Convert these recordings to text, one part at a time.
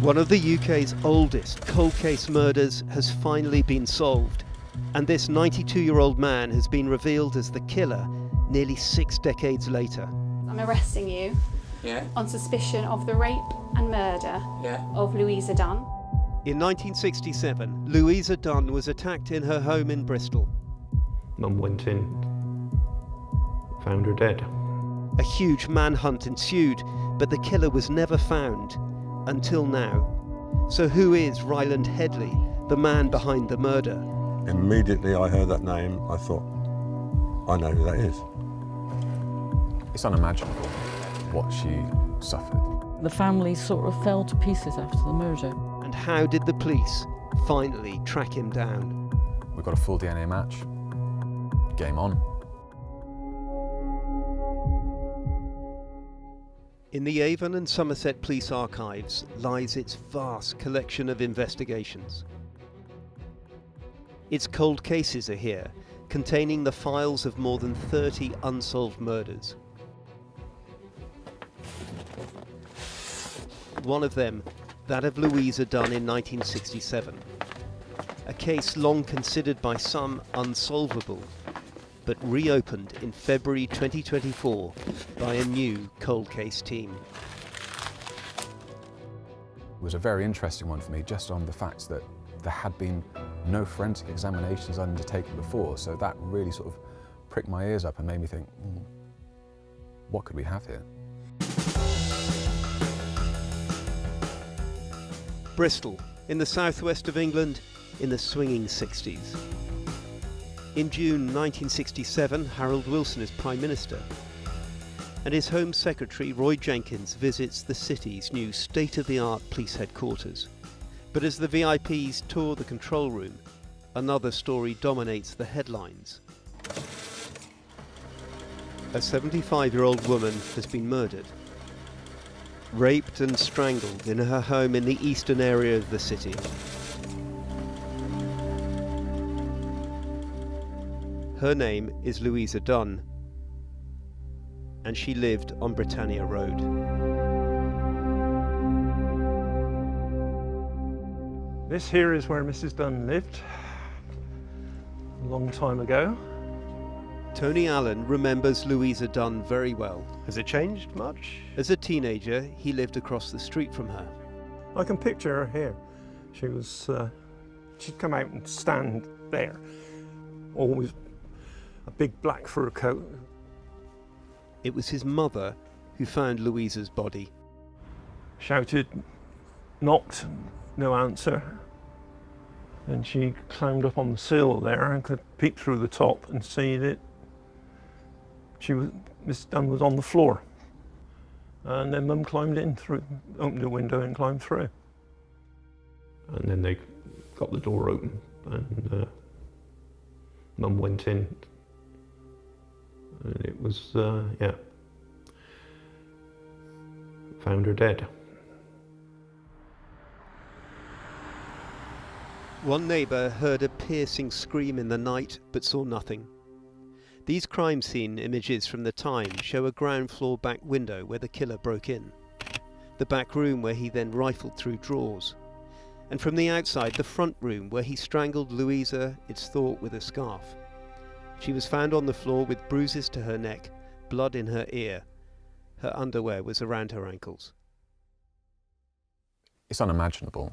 One of the UK's oldest cold case murders has finally been solved, and this 92-year-old man has been revealed as the killer nearly 6 decades later. I'm arresting you on suspicion of the rape and murder of Louisa Dunn. In 1967, Louisa Dunn was attacked in her home in Bristol. Mum went in, found her dead. A huge manhunt ensued, but the killer was never found. Until now. So who is Ryland Headley, the man behind the murder? Immediately I heard that name, I thought, I know who that is. It's unimaginable what she suffered. The family sort of fell to pieces after the murder. And how did the police finally track him down? We got a full DNA match. Game on. In the Avon and Somerset Police Archives lies its vast collection of investigations. Its cold cases are here, containing the files of more than 30 unsolved murders. One of them, that of Louisa Dunn in 1967. A case long considered by some unsolvable, but reopened in February 2024 by a new cold case team. It was a very interesting one for me, just on the fact that there had been no forensic examinations undertaken before, so that really sort of pricked my ears up and made me think, what could we have here? Bristol, in the southwest of England, in the swinging 60s. In June 1967, Harold Wilson is Prime Minister, and his Home Secretary, Roy Jenkins, visits the city's new state-of-the-art police headquarters. But as the VIPs tour the control room, another story dominates the headlines. A 75-year-old woman has been murdered, raped and strangled in her home in the eastern area of the city. Her name is Louisa Dunn, and she lived on Britannia Road. This here is where Mrs. Dunn lived a long time ago. Tony Allen remembers Louisa Dunn very well. Has it changed much? As a teenager, he lived across the street from her. I can picture her here. She'd come out and stand there, always a big black fur coat. It was his mother who found Louisa's body. Shouted, knocked, no answer. And she climbed up on the sill there and could peek through the top and see that Miss Dunn was on the floor. And then Mum climbed in through, opened the window and climbed through. And then they got the door open and Mum went in. And it was, found her dead. One neighbour heard a piercing scream in the night but saw nothing. These crime scene images from the time show a ground floor back window where the killer broke in, the back room where he then rifled through drawers, and from the outside the front room where he strangled Louisa, it's thought, with a scarf. She was found on the floor with bruises to her neck, blood in her ear. Her underwear was around her ankles. It's unimaginable,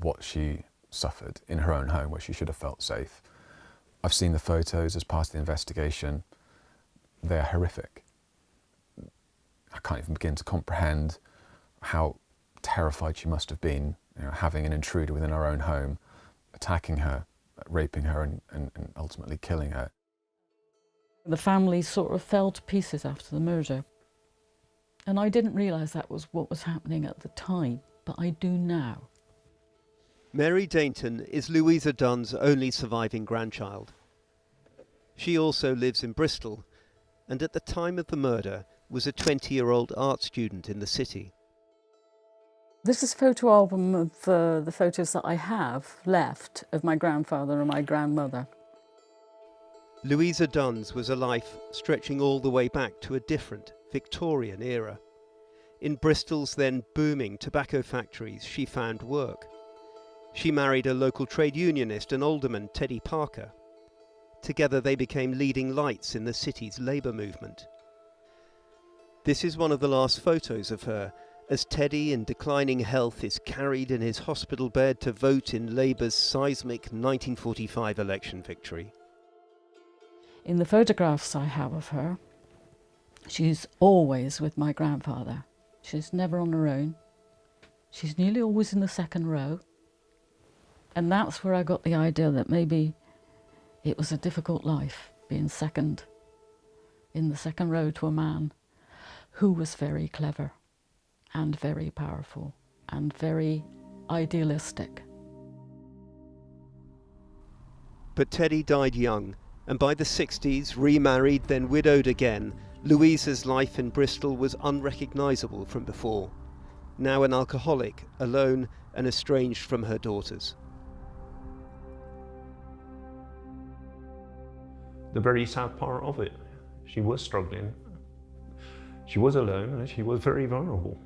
what she suffered in her own home where she should have felt safe. I've seen the photos as part of the investigation. They're horrific. I can't even begin to comprehend how terrified she must have been, having an intruder within her own home, attacking her, raping her and ultimately killing her. The family sort of fell to pieces after the murder. And I didn't realise that was what was happening at the time, but I do now. Mary Dainton is Louisa Dunn's only surviving grandchild. She also lives in Bristol, and at the time of the murder was a 20-year-old art student in the city. This is a photo album of the photos that I have left of my grandfather and my grandmother. Louisa Dunn's was a life stretching all the way back to a different Victorian era. In Bristol's then booming tobacco factories, she found work. She married a local trade unionist and alderman, Teddy Parker. Together they became leading lights in the city's labour movement. This is one of the last photos of her, as Teddy, in declining health, is carried in his hospital bed to vote in Labour's seismic 1945 election victory. In the photographs I have of her, she's always with my grandfather. She's never on her own. She's nearly always in the second row. And that's where I got the idea that maybe it was a difficult life, being second, in the second row to a man who was very clever and very powerful and very idealistic. But Teddy died young, and by the 60s, remarried, then widowed again, Louisa's life in Bristol was unrecognisable from before. Now an alcoholic, alone and estranged from her daughters. The very sad part of it, she was struggling. She was alone and she was very vulnerable.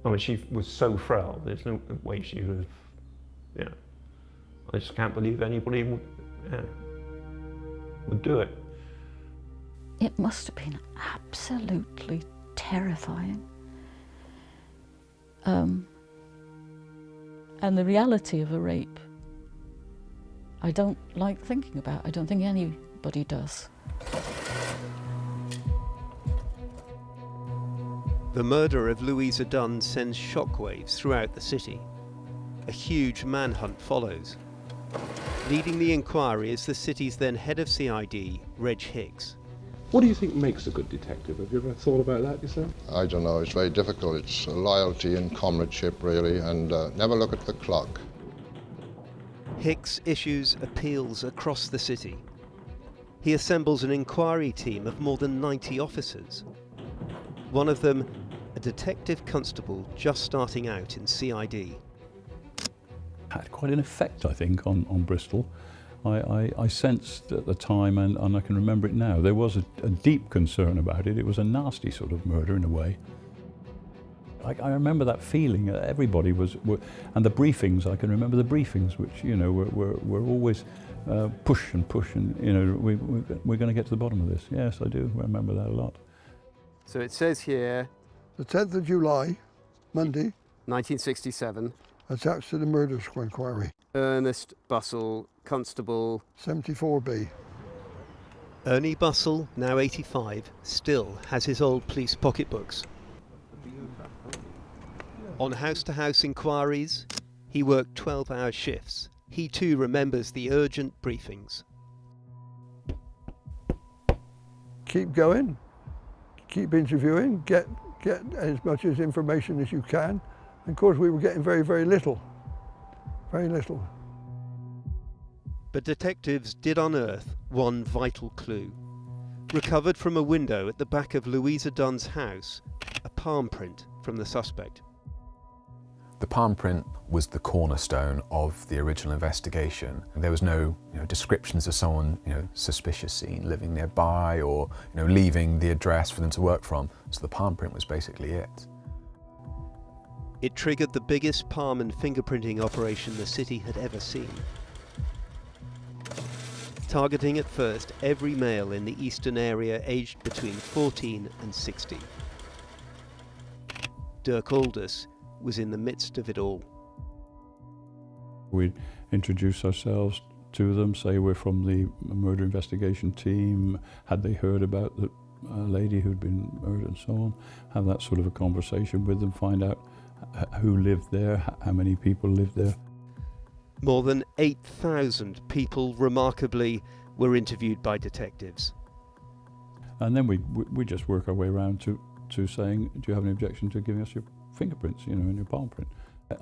I mean, she was so frail, there's no way she would have, yeah. I just can't believe anybody would do it. It must have been absolutely terrifying. And the reality of a rape, I don't like thinking about. I don't think anybody does. The murder of Louisa Dunn sends shockwaves throughout the city. A huge manhunt follows. Leading the inquiry is the city's then head of CID, Reg Hicks. What do you think makes a good detective? Have you ever thought about that yourself? I don't know, it's very difficult. It's loyalty and comradeship, really, and never look at the clock. Hicks issues appeals across the city. He assembles an inquiry team of more than 90 officers. One of them, a detective constable just starting out in CID. Had quite an effect, I think, on Bristol. I sensed at the time, and I can remember it now, there was a deep concern about it. It was a nasty sort of murder in a way. I remember that feeling. Everybody was, and the briefings. I can remember the briefings, which were always push, and we're going to get to the bottom of this. Yes, I do remember that a lot. So it says here, the 10th of July, Monday, 1967. Attached to the murder inquiry. Ernest Bussell, Constable. 74B. Ernie Bussell, now 85, still has his old police pocketbooks. On house-to-house inquiries, he worked 12-hour shifts. He too remembers the urgent briefings. Keep going, keep interviewing, get as much as information as you can. And of course, we were getting very, very little. Very little. But detectives did unearth one vital clue. Recovered from a window at the back of Louisa Dunn's house, a palm print from the suspect. The palm print was the cornerstone of the original investigation. There was no descriptions of someone suspicious seen living nearby or leaving the address for them to work from. So the palm print was basically it. It triggered the biggest palm and fingerprinting operation the city had ever seen. Targeting at first every male in the eastern area aged between 14 and 60. Dirk Aldous was in the midst of it all. We'd introduce ourselves to them, say we're from the murder investigation team, had they heard about the lady who'd been murdered and so on, have that sort of a conversation with them, find out who lived there, how many people lived there. More than 8,000 people, remarkably, were interviewed by detectives. And then we just work our way around to saying, do you have any objection to giving us your fingerprints, in your palm print?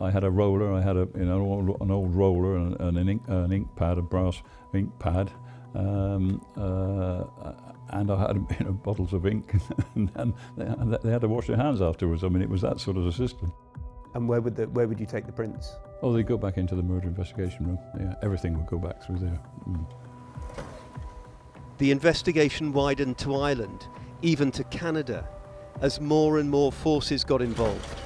I had a roller, I had an old roller and an ink pad, a brass ink pad, and I had bottles of ink, and they had to wash their hands afterwards. I mean, it was that sort of a system. And where would you take the prints? Oh, they go back into the murder investigation room. Yeah, everything would go back through there. The investigation widened to Ireland, even to Canada. as more and more forces got involved.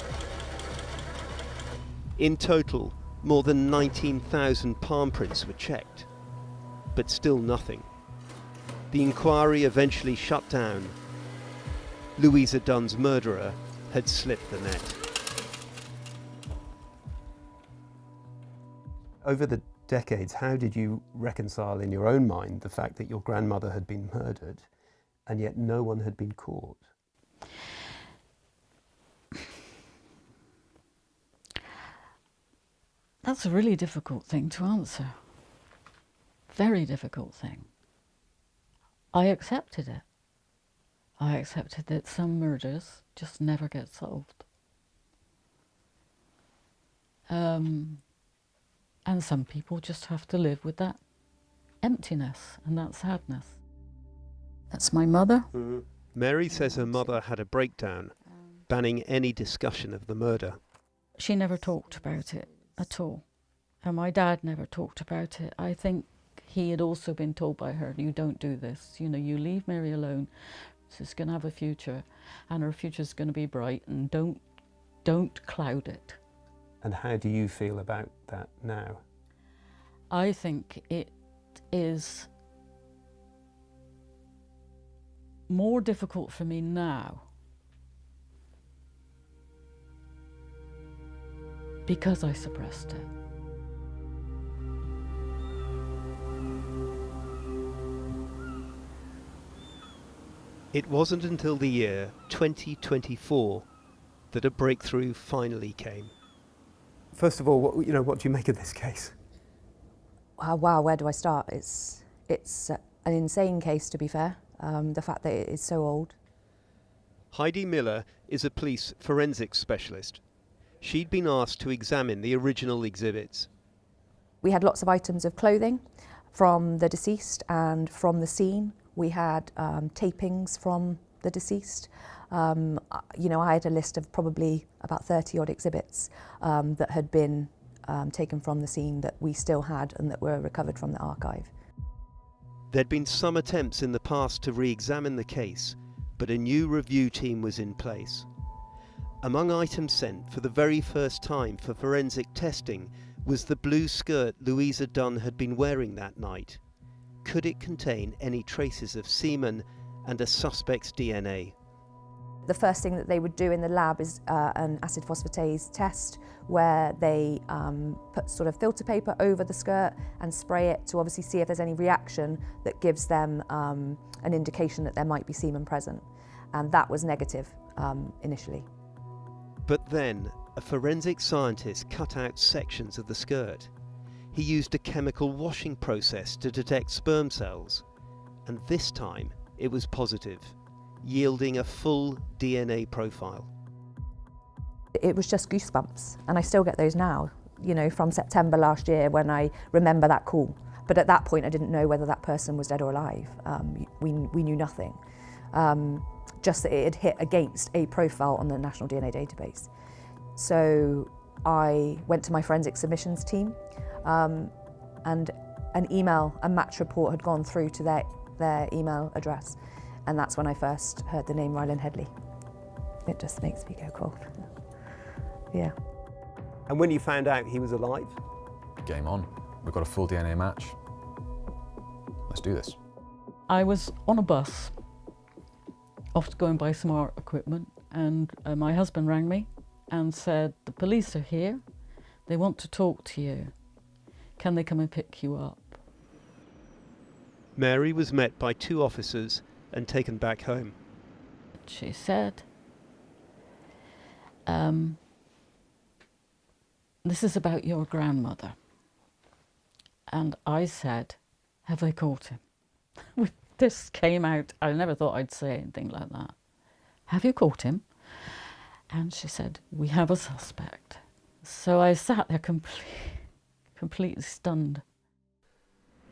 In total, more than 19,000 palm prints were checked, but still nothing. The inquiry eventually shut down. Louisa Dunn's murderer had slipped the net. Over the decades, how did you reconcile in your own mind the fact that your grandmother had been murdered and yet no one had been caught? That's a really difficult thing to answer. Very difficult thing. I accepted it. I accepted that some murders just never get solved. And some people just have to live with that emptiness and that sadness. That's my mother. Mm-hmm. Mary says her mother had a breakdown, banning any discussion of the murder. She never talked about it at all. And my dad never talked about it. I think he had also been told by her, you don't do this. You know, you leave Mary alone. She's going to have a future and her future's going to be bright, and don't cloud it. And how do you feel about that now? I think it is more difficult for me now because I suppressed it. It wasn't until the year 2024 that a breakthrough finally came. First of all, what do you make of this case? Wow, where do I start? It's an insane case, to be fair, the fact that it is so old. Heidi Miller is a police forensics specialist. She'd been asked to examine the original exhibits. We had lots of items of clothing from the deceased and from the scene. We had tapings from the deceased. I had a list of probably about 30 odd exhibits that had been taken from the scene that we still had and that were recovered from the archive. There'd been some attempts in the past to re-examine the case, but a new review team was in place. Among items sent for the very first time for forensic testing was the blue skirt Louisa Dunn had been wearing that night. Could it contain any traces of semen and a suspect's DNA? The first thing that they would do in the lab is an acid phosphatase test, where they put sort of filter paper over the skirt and spray it to obviously see if there's any reaction that gives them an indication that there might be semen present. And that was negative initially. But then a forensic scientist cut out sections of the skirt. He used a chemical washing process to detect sperm cells, and this time it was positive, yielding a full DNA profile. It was just goosebumps, and I still get those now, from September last year when I remember that call. But at that point I didn't know whether that person was dead or alive. We knew nothing, just that it had hit against a profile on the National DNA Database. So I went to my forensic submissions team, and a match report had gone through to their email address, and that's when I first heard the name Ryland Headley. It just makes me go cold. Yeah. And when you found out he was alive? Game on. We've got a full DNA match. Let's do this. I was on a bus, off to go and buy some art equipment, and my husband rang me and said, the police are here, they want to talk to you. Can they come and pick you up? Mary was met by 2 officers and taken back home. She said, this is about your grandmother. And I said, have they caught him? This came out, I never thought I'd say anything like that. Have you caught him? And she said, we have a suspect. So I sat there completely stunned.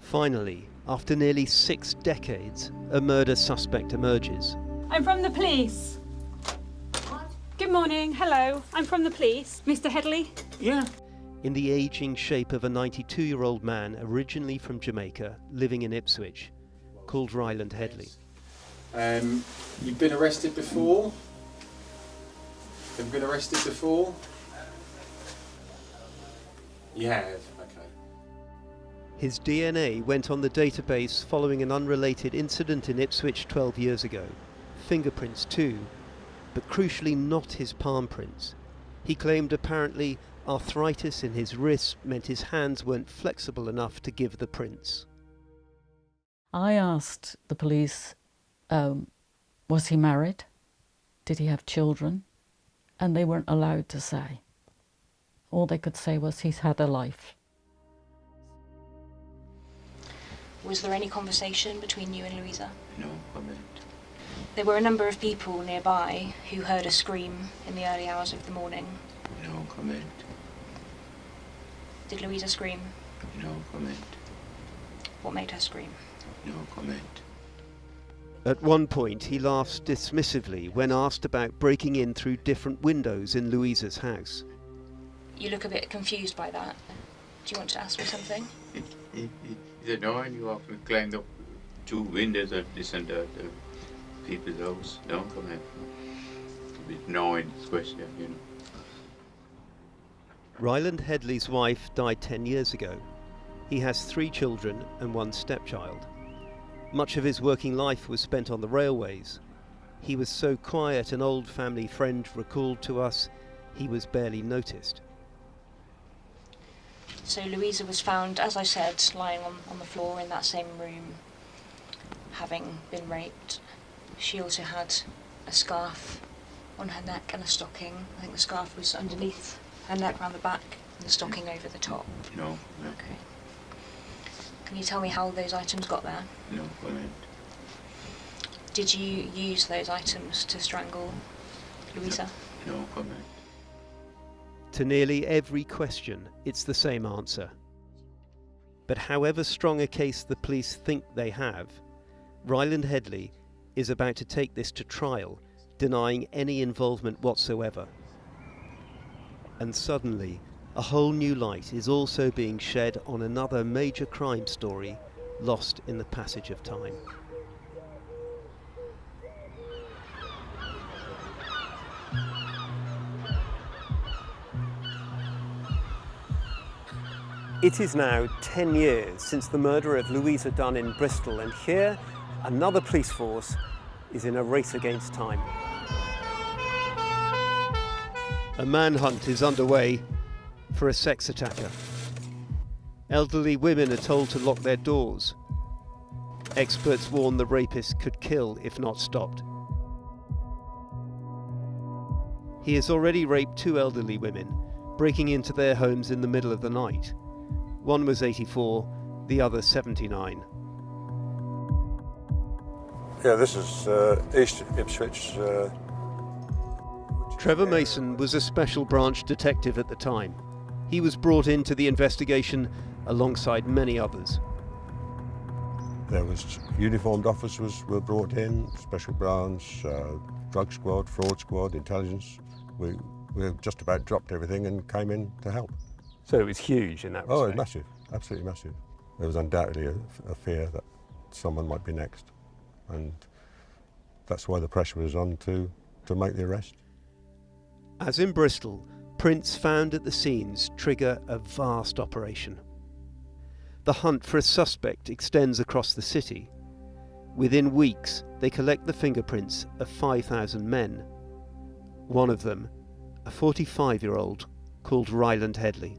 Finally, after nearly 6 decades, a murder suspect emerges. I'm from the police. What? Good morning, hello. I'm from the police. Mr. Headley? Yeah. In the ageing shape of a 92-year-old man originally from Jamaica, living in Ipswich, called Ryland Headley. You've been arrested before? Have you been arrested before? You have? Okay. His DNA went on the database following an unrelated incident in Ipswich 12 years ago. Fingerprints too, but crucially not his palm prints. He claimed apparently arthritis in his wrists meant his hands weren't flexible enough to give the prints. I asked the police, was he married? Did he have children? And they weren't allowed to say. All they could say was he's had a life. Was there any conversation between you and Louisa? No comment. There were a number of people nearby who heard a scream in the early hours of the morning. No comment. Did Louisa scream? No comment. What made her scream? No comment. At one point, he laughs dismissively when asked about breaking in through different windows in Louisa's house. You look a bit confused by that. Do you want to ask me something? He said, no, and you often climbed up 2 windows and listened to the people's house. No comment. A bit knowing this question, you know. Ryland Headley's wife died 10 years ago. He has 3 children and 1 stepchild. Much of his working life was spent on the railways. He was so quiet, an old family friend recalled to us, he was barely noticed. So Louisa was found, as I said, lying on the floor in that same room, having been raped. She also had a scarf on her neck and a stocking. I think the scarf was underneath her neck, round the back, and the stocking over the top. No, no. Okay. Can you tell me how those items got there? No comment. Did you use those items to strangle Louisa? No comment. To nearly every question, it's the same answer. But however strong a case the police think they have, Ryland Headley is about to take this to trial, denying any involvement whatsoever. And suddenly, a whole new light is also being shed on another major crime story lost in the passage of time. It is now 10 years since the murder of Louisa Dunn in Bristol, and here another police force is in a race against time. A manhunt is underway for a sex attacker. Elderly women are told to lock their doors. Experts warn the rapist could kill if not stopped. He has already raped 2 elderly women, breaking into their homes in the middle of the night. One was 84, the other 79. Yeah, this is East Ipswich. Trevor Mason was a special branch detective at the time. He was brought into the investigation alongside many others. There was uniformed officers were brought in, special branch, drug squad, fraud squad, intelligence. We just about dropped everything and came in to help. So it was huge in that respect? Oh, it was massive, absolutely massive. There was undoubtedly a fear that someone might be next, and that's why the pressure was on to make the arrest. As in Bristol, prints found at the scenes trigger a vast operation. The hunt for a suspect extends across the city. Within weeks, they collect the fingerprints of 5,000 men. One of them, a 45-year-old called Ryland Headley.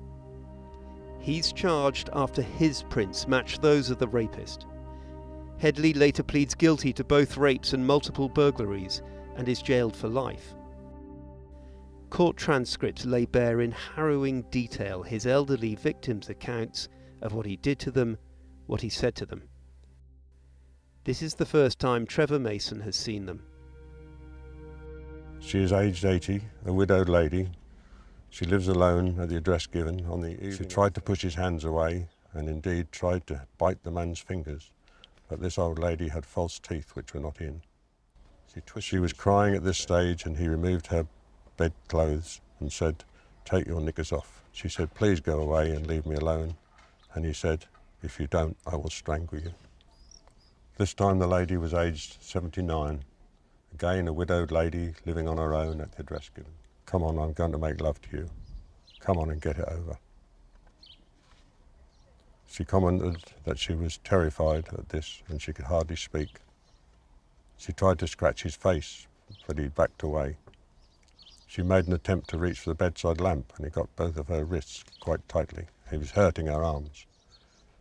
He's charged after his prints match those of the rapist. Headley later pleads guilty to both rapes and multiple burglaries and is jailed for life. Court transcripts lay bare in harrowing detail his elderly victims' accounts of what he did to them, what he said to them. This is the first time Trevor Mason has seen them. She is aged 80, a widowed lady. She lives alone at the address given on the evening. She tried to push his hands away and indeed tried to bite the man's fingers, but this old lady had false teeth which were not in. She was crying at this stage, and he removed her bedclothes and said, "Take your knickers off." She said, "Please go away and leave me alone." And he said, "If you don't, I will strangle you." This time the lady was aged 79, again a widowed lady living on her own at the address given. Come on, I'm going to make love to you. Come on and get it over. She commented that she was terrified at this and she could hardly speak. She tried to scratch his face, but he backed away. She made an attempt to reach for the bedside lamp and he got both of her wrists quite tightly. He was hurting her arms.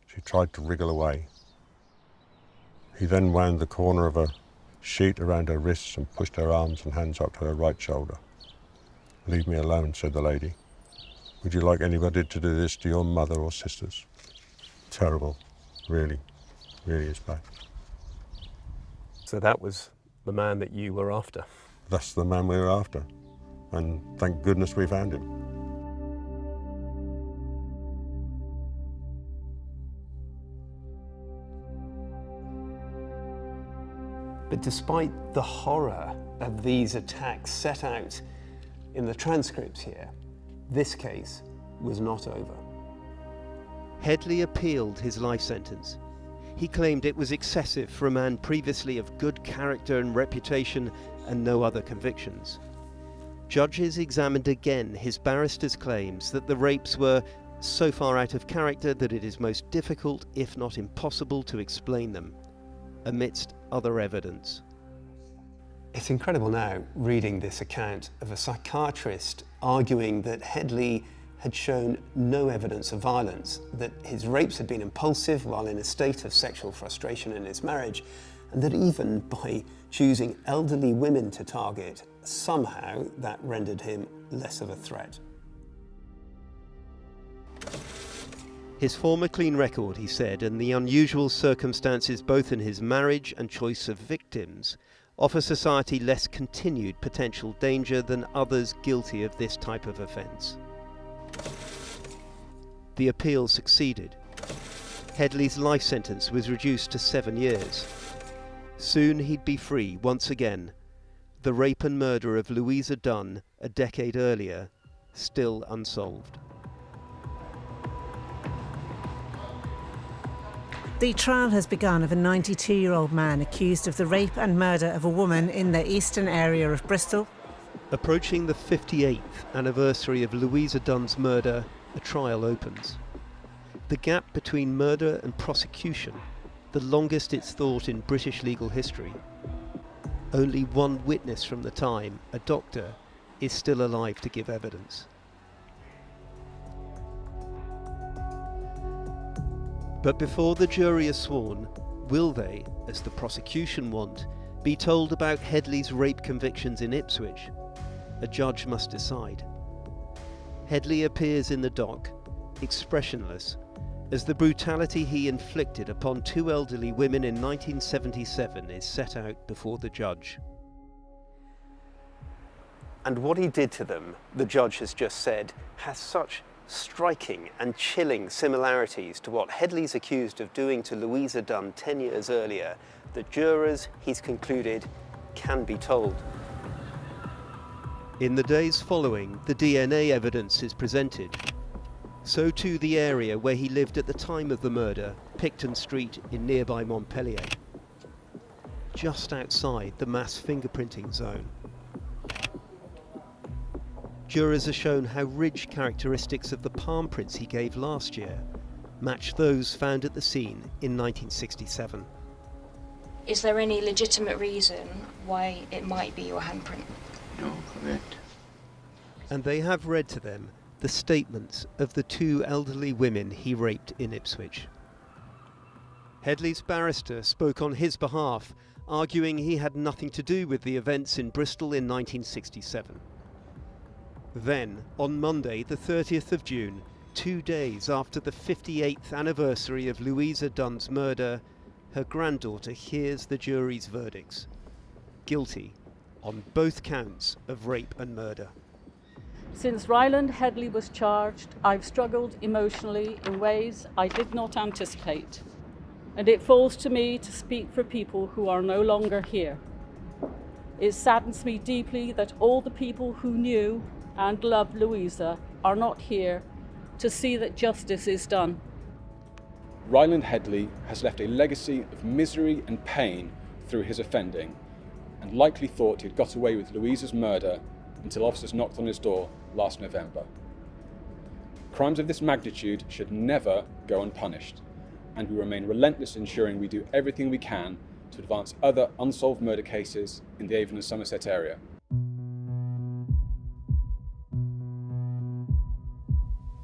She tried to wriggle away. He then wound the corner of a sheet around her wrists and pushed her arms and hands up to her right shoulder. "Leave me alone," said the lady. "Would you like anybody to do this to your mother or sisters?" Terrible, really, really is bad. So that was the man that you were after? That's the man we were after, and thank goodness we found him. But despite the horror of these attacks set out in the transcripts here, this case was not over. Headley appealed his life sentence. He claimed it was excessive for a man previously of good character and reputation and no other convictions. Judges examined again his barrister's claims that the rapes were so far out of character that it is most difficult, if not impossible, to explain them, amidst other evidence. It's incredible now, reading this account of a psychiatrist arguing that Headley had shown no evidence of violence, that his rapes had been impulsive while in a state of sexual frustration in his marriage, and that even by choosing elderly women to target, somehow that rendered him less of a threat. His former clean record, he said, and the unusual circumstances both in his marriage and choice of victims offer society less continued potential danger than others guilty of this type of offence. The appeal succeeded. Headley's life sentence was reduced to 7 years. Soon he'd be free once again. The rape and murder of Louisa Dunn a decade earlier, still unsolved. The trial has begun of a 92-year-old man accused of the rape and murder of a woman in the eastern area of Bristol. Approaching the 58th anniversary of Louisa Dunn's murder, a trial opens. The gap between murder and prosecution, the longest it's thought in British legal history. Only one witness from the time, a doctor, is still alive to give evidence. But before the jury is sworn, will they, as the prosecution want, be told about Headley's rape convictions in Ipswich? A judge must decide. Headley appears in the dock, expressionless, as the brutality he inflicted upon 2 elderly women in 1977 is set out before the judge. And what he did to them, the judge has just said, has such striking and chilling similarities to what Headley's accused of doing to Louisa Dunn 10 years earlier that jurors, he's concluded, can be told. In the days following, the DNA evidence is presented. So too the area where he lived at the time of the murder, Picton Street in nearby Montpellier, just outside the mass fingerprinting zone. Jurors are shown how ridge characteristics of the palm prints he gave last year match those found at the scene in 1967. Is there any legitimate reason why it might be your handprint? No, correct. And they have read to them the statements of the 2 elderly women he raped in Ipswich. Headley's barrister spoke on his behalf, arguing he had nothing to do with the events in Bristol in 1967. Then, on Monday, the 30th of June, 2 days after the 58th anniversary of Louisa Dunn's murder, her granddaughter hears the jury's verdicts. Guilty on both counts of rape and murder. Since Ryland Headley was charged, I've struggled emotionally in ways I did not anticipate, and it falls to me to speak for people who are no longer here. It saddens me deeply that all the people who knew and loved Louisa are not here to see that justice is done. Ryland Headley has left a legacy of misery and pain through his offending, and likely thought he'd got away with Louisa's murder until officers knocked on his door last November. Crimes of this magnitude should never go unpunished, and we remain relentless in ensuring we do everything we can to advance other unsolved murder cases in the Avon and Somerset area.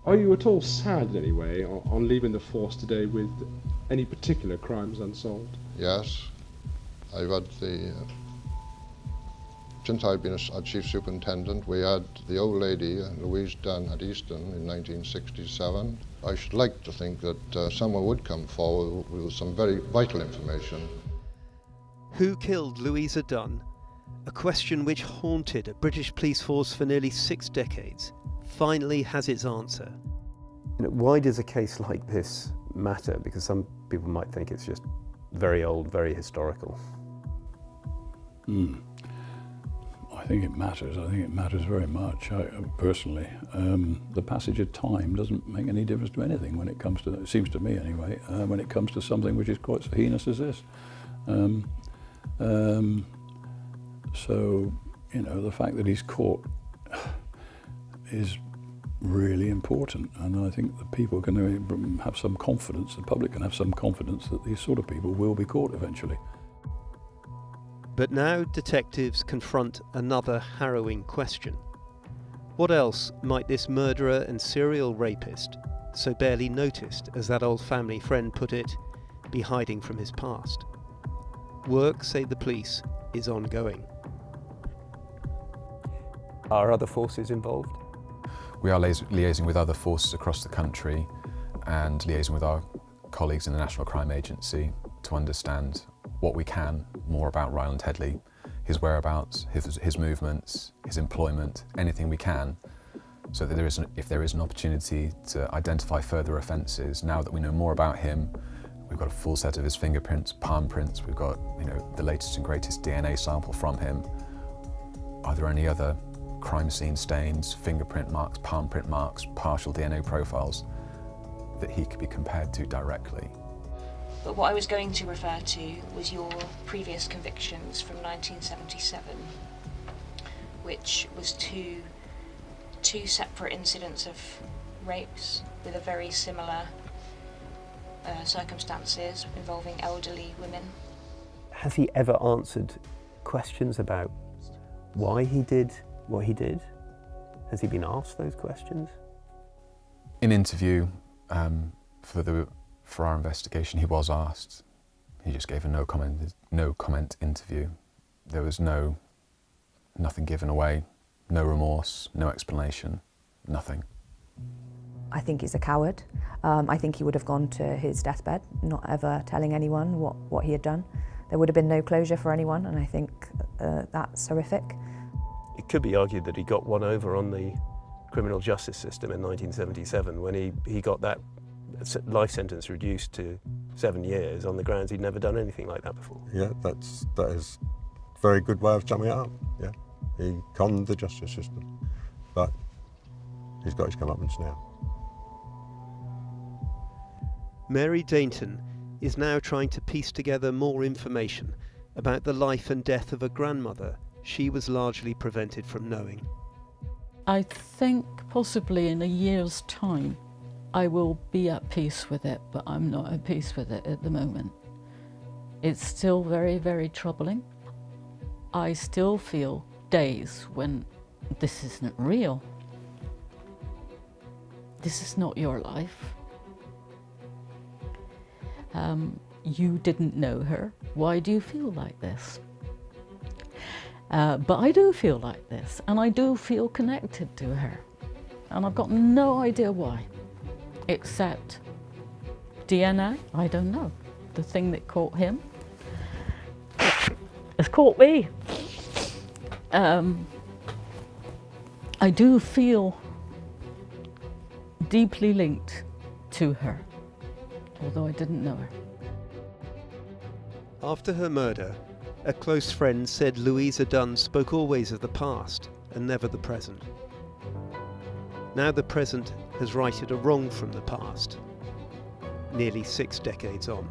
Are you at all sad in any way on leaving the force today with any particular crimes unsolved? Yes. I've had since I've been a chief superintendent, we had the old lady, Louise Dunn, at Easton in 1967. I should like to think that someone would come forward with some very vital information. Who killed Louisa Dunn? A question which haunted a British police force for nearly 6 decades finally has its answer. Why does a case like this matter? Because some people might think it's just very old, very historical. I think it matters. I think it matters very much, personally. The passage of time doesn't make any difference to anything when it comes to, it seems to me anyway, when it comes to something which is quite so heinous as this. So, you know, the fact that he's caught is really important, and I think that people can have some confidence, the public can have some confidence that these sort of people will be caught eventually. But now detectives confront another harrowing question. What else might this murderer and serial rapist, so barely noticed as that old family friend put it, be hiding from his past? Work, say the police, is ongoing. Are other forces involved? We are liaising with other forces across the country and liaising with our colleagues in the National Crime Agency to understand what we can more about Ryland Headley, his whereabouts, his movements, his employment, anything we can, so that if there is an opportunity to identify further offences, now that we know more about him, we've got a full set of his fingerprints, palm prints, we've got, you know, the latest and greatest DNA sample from him. Are there any other crime scene stains, fingerprint marks, palm print marks, partial DNA profiles that he could be compared to directly? But what I was going to refer to was your previous convictions from 1977, which was two separate incidents of rapes with a very similar circumstances involving elderly women. Has he ever answered questions about why he did what he did? Has he been asked those questions? In interview for our investigation, he was asked. He just gave a no comment interview. There was nothing given away, no remorse, no explanation, nothing. I think he's a coward. I think he would have gone to his deathbed, not ever telling anyone what he had done. There would have been no closure for anyone, and I think that's horrific. It could be argued that he got one over on the criminal justice system in 1977 when he got that life sentence reduced to 7 years on the grounds he'd never done anything like that before. Yeah, that is a very good way of summing it up. Yeah, he conned the justice system, but he's got his comeuppance now. Mary Dainton is now trying to piece together more information about the life and death of a grandmother she was largely prevented from knowing. I think possibly in a year's time I will be at peace with it, but I'm not at peace with it at the moment. It's still very, very troubling. I still feel days when this isn't real. This is not your life. You didn't know her. Why do you feel like this? But I do feel like this, and I do feel connected to her. And I've got no idea why, except DNA, I don't know. The thing that caught him has caught me. I do feel deeply linked to her, although I didn't know her. After her murder, a close friend said Louisa Dunn spoke always of the past and never the present. Now the present has righted a wrong from the past, nearly 6 decades on.